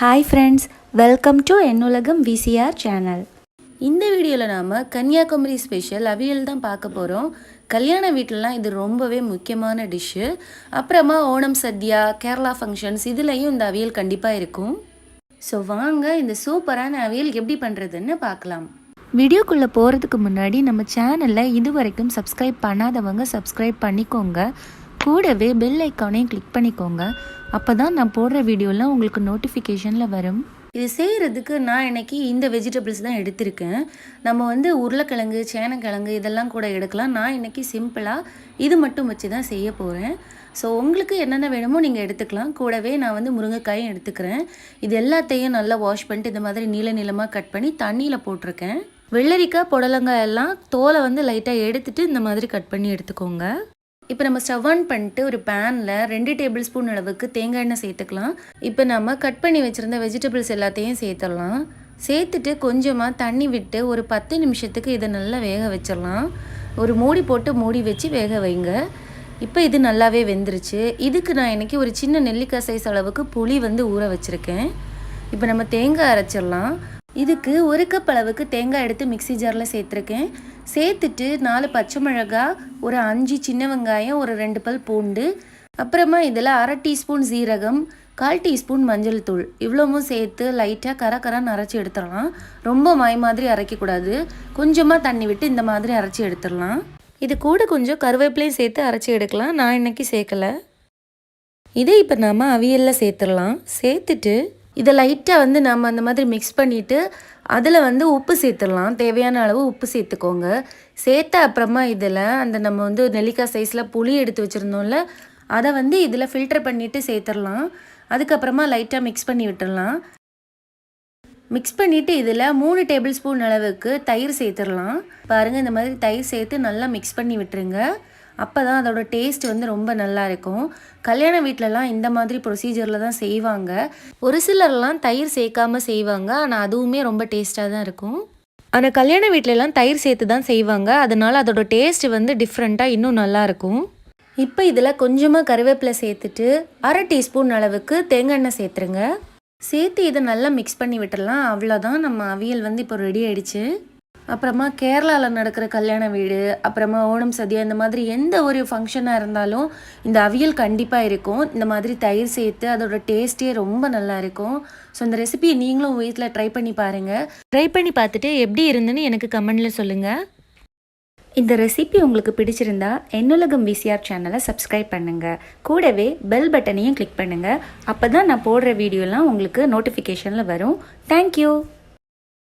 Hi friends, welcome to என்னுலகம் VCR channel. இந்த வீடியோவில் நாம் கன்னியாகுமரி ஸ்பெஷல் அவியல் தான் பார்க்க போகிறோம். கல்யாண வீட்டிலலாம் இது ரொம்பவே முக்கியமான டிஷ்ஷு. அப்புறமா ஓணம் சத்யா, கேரளா ஃபங்க்ஷன்ஸ் இதுலேயும் இந்த அவியல் கண்டிப்பாக இருக்கும். ஸோ வாங்க இந்த சூப்பரான அவியல் எப்படி பண்ணுறதுன்னு பார்க்கலாம். வீடியோக்குள்ளே போகிறதுக்கு முன்னாடி நம்ம சேனலில் இது வரைக்கும் சப்ஸ்கிரைப் பண்ணாதவங்க சப்ஸ்கிரைப் பண்ணிக்கோங்க. கூடவே பெல் ஐக்கானையும் கிளிக் பண்ணிக்கோங்க. அப்போ தான் நான் போடுற வீடியோலாம் உங்களுக்கு நோட்டிஃபிகேஷனில் வரும். இது செய்கிறதுக்கு நான் இன்றைக்கி இந்த வெஜிடபிள்ஸ் தான் எடுத்திருக்கேன். நம்ம உருளைக்கிழங்கு, சேனக்கிழங்கு இதெல்லாம் கூட எடுக்கலாம். நான் இன்றைக்கி சிம்பிளாக இது மட்டும் வச்சு தான் செய்ய போகிறேன். ஸோ உங்களுக்கு என்னென்ன வேணுமோ நீங்கள் எடுத்துக்கலாம். கூடவே நான் முருங்கைக்காயும் எடுத்துக்கிறேன். இது எல்லாத்தையும் நல்லா வாஷ் பண்ணிட்டு இந்த மாதிரி நீளமாக கட் பண்ணி தண்ணியில் போட்டிருக்கேன். வெள்ளரிக்காய், புடலங்காய் எல்லாம் தோலை லைட்டாக எடுத்துகிட்டு இந்த மாதிரி கட் பண்ணி எடுத்துக்கோங்க. இப்போ நம்ம ஸ்டவ் ஆன் பண்ணிட்டு ஒரு பேனில் 2 டேபிள் ஸ்பூன் அளவுக்கு தேங்காய் எண்ணெய் சேர்த்துக்கலாம். இப்போ நம்ம கட் பண்ணி வச்சுருந்த வெஜிடபிள்ஸ் எல்லாத்தையும் சேர்த்துடலாம். சேர்த்துட்டு கொஞ்சமாக தண்ணி விட்டு ஒரு 10 நிமிஷத்துக்கு இதை நல்லா வேக வச்சிடலாம். ஒரு மூடி போட்டு மூடி வச்சு வேக வைங்க. இப்போ இது நல்லாவே வெந்துருச்சு. இதுக்கு நான் இன்றைக்கி ஒரு சின்ன நெல்லிக்காய் சைஸ் அளவுக்கு புளி ஊற வச்சுருக்கேன். இப்போ நம்ம தேங்காய் அரைச்சிடலாம். இதுக்கு 1 கப் அளவுக்கு தேங்காய் எடுத்து மிக்சி ஜாரில் சேர்த்துருக்கேன். சேர்த்துட்டு 4 பச்சை மிளகாய், ஒரு 5 சின்ன வெங்காயம், ஒரு 2 பல் பூண்டு, அப்புறமா இதில் 1/2 டீஸ்பூன் சீரகம், 1/4 டீஸ்பூன் மஞ்சள் தூள் இவ்வளவும் சேர்த்து லைட்டாக கரகரான்னு அரைச்சி எடுத்துடலாம். ரொம்ப மாய் மாதிரி அரைக்கக்கூடாது. கொஞ்சமாக தண்ணி விட்டு இந்த மாதிரி அரைச்சி எடுத்துடலாம். இது கூட கொஞ்சம் கருவேப்பிலையும் சேர்த்து அரைச்சி எடுக்கலாம். நான் இன்றைக்கி சேர்க்கலை. இதை இப்போ நாம் அவியலில் சேர்த்துடலாம். சேர்த்துட்டு இதை லைட்டாக நம்ம அந்த மாதிரி மிக்ஸ் பண்ணிவிட்டு அதில் உப்பு சேர்த்துடலாம். தேவையான அளவு உப்பு சேர்த்துக்கோங்க. சேர்த்த அப்புறமா இதில் அந்த நம்ம நெல்லிக்காய் சைஸில் புளி எடுத்து வச்சுருந்தோம்ல, அதை இதில் ஃபில்டர் பண்ணிவிட்டு சேர்த்துடலாம். அதுக்கப்புறமா லைட்டாக மிக்ஸ் பண்ணி விட்டுடலாம். மிக்ஸ் பண்ணிவிட்டு இதில் 3 டேபிள் ஸ்பூன் அளவுக்கு தயிர் சேர்த்துடலாம். பாருங்கள், இந்த மாதிரி தயிர் சேர்த்து நல்லா மிக்ஸ் பண்ணி விட்டுருங்க. அப்போ தான் அதோட டேஸ்ட் ரொம்ப நல்லா இருக்கும். கல்யாண வீட்டிலலாம் இந்த மாதிரி ப்ரொசீஜரில் தான் செய்வாங்க. ஒரு சிலர்லாம் தயிர் சேர்க்காமல் செய்வாங்க. ஆனால் அதுவுமே ரொம்ப டேஸ்ட்டாக தான் இருக்கும். ஆனால் கல்யாண வீட்டிலலாம் தயிர் சேர்த்து தான் செய்வாங்க. அதனால் அதோட டேஸ்ட் டிஃப்ரெண்ட்டாக இன்னும் நல்லாயிருக்கும். இப்போ இதில் கொஞ்சமாக கருவேப்பிலை சேர்த்துட்டு 1/2 டீஸ்பூன் அளவுக்கு தேங்காய் எண்ணெய் சேர்த்துருங்க. சேர்த்து இதை நல்லா மிக்ஸ் பண்ணி விட்டுடலாம். அவ்வளோதான், நம்ம அவியல் இப்போ ரெடி ஆகிடுச்சு. அப்புறமா கேரளாவில் நடக்கிற கல்யாண வீடு, அப்புறமா ஓணம் சத்யா, இந்த மாதிரி எந்த ஒரு ஃபங்க்ஷனாக இருந்தாலும் இந்த அவியல் கண்டிப்பாக இருக்கும். இந்த மாதிரி தயிர் சேர்த்து அதோட டேஸ்ட்டே ரொம்ப நல்லா இருக்கும். ஸோ இந்த ரெசிபியை நீங்களும் வீட்டில் ட்ரை பண்ணி பாருங்கள். ட்ரை பண்ணி பார்த்துட்டு எப்படி இருந்துன்னு எனக்கு கமெண்டில் சொல்லுங்கள். இந்த ரெசிபி உங்களுக்கு பிடிச்சிருந்தா என்னுலகம் விசிஆர் சேனலை சப்ஸ்கிரைப் பண்ணுங்கள். கூடவே பெல் பட்டனையும் கிளிக் பண்ணுங்கள். அப்போ தான் நான் போடுற வீடியோலாம் உங்களுக்கு நோட்டிஃபிகேஷனில் வரும். தேங்க்யூ.